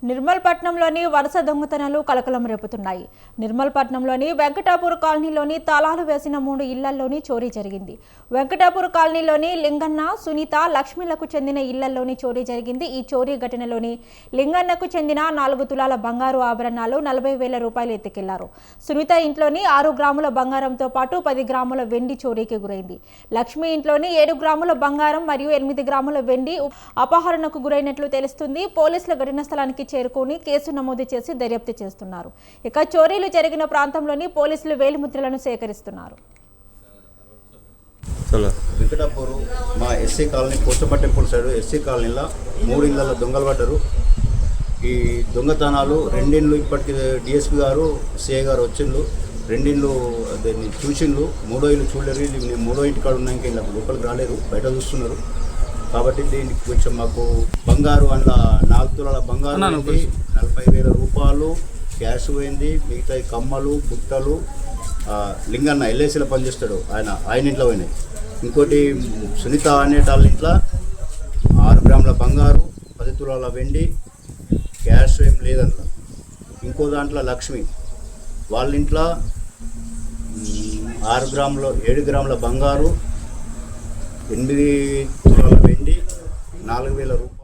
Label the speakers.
Speaker 1: నిర్మల్పట్నంలోని వరుస దొంగతనాలు కలకలం రేపుతున్నాయి. నిర్మల్పట్నంలోని వెంకటాపూర్ కాలనీలోని తాళాలు వేసిన 3 ఇళ్లల్లోని చోరీ జరిగింది. వెంకటాపూర్ కాలనీలోని లింగన్న, సునీత, లక్ష్మిలకు చెందిన ఇళ్లల్లోని చోరీ జరిగింది. ఈ చోరీ ఘటనలోని లింగన్నకు చెందిన 4 తులాల బంగారు ఆభరణాలు, 40,000 రూపాయలు ఎత్తుకెళ్లారు. సునీత ఇంట్లోని 6 గ్రాముల బంగారంతో పాటు 10 గ్రాముల వెండి చోరీకి గురైంది. లక్ష్మి ఇంట్లోని 7 గ్రాముల బంగారం మరియు 8 గ్రాముల వెండి అపహరణకు గురైనట్లు తెలుస్తుంది. పోలీసులు ఘటనా స్థలానికి చేరుకొని కేసు నమోదు చేసి దర్యాప్తు చేస్తున్నారు. ఇక చోరీలు జరిగిన ప్రాంతంలోని పోలీసులు వేలిముద్రలను సేకరిస్తున్నారు.
Speaker 2: వెంకటాపూర్ మా SC colony Pochampa temple side SC కాలనీలో 3 ఇళ్లలో దొంగలు పడ్డారు. ఈ దొంగతనాలు 2 ఇండ్లు ఇప్పటికి డిఎస్పీ గారు సిఐ గారు వచ్చిండ్రు. 2 ఇండ్లు దాన్ని చూసిండ్రు. 3వ ఇల్లు చూడలేరు. నేను 3వ ఇంటి కాడ ఉన్నాక ఇలా లోపలికి రాలేరు, బయట చూస్తున్నారు. కాబట్టి దీనికి కొంచెం మాకు బంగారు అందులో 4 తులాల బంగారు, 40,000 రూపాయలు క్యాష్ పోయింది. మిగతా కమ్మలు, బుట్టలు, లింగన్న ఎల్ఐసీలో పనిచేస్తాడు, ఆయన ఇంట్లో పోయినాయి. ఇంకోటి సునీత అనేటాళ్ళ ఇంట్లో 6 గ్రాముల బంగారు, 10 తులాల వెండి, క్యాష్ ఏం లేదంట. ఇంకో దాంట్లో లక్ష్మి వాళ్ళ ఇంట్లో 7 గ్రాముల బంగారు, 8 తులాల వెండి, 4,000 రూపాయలు.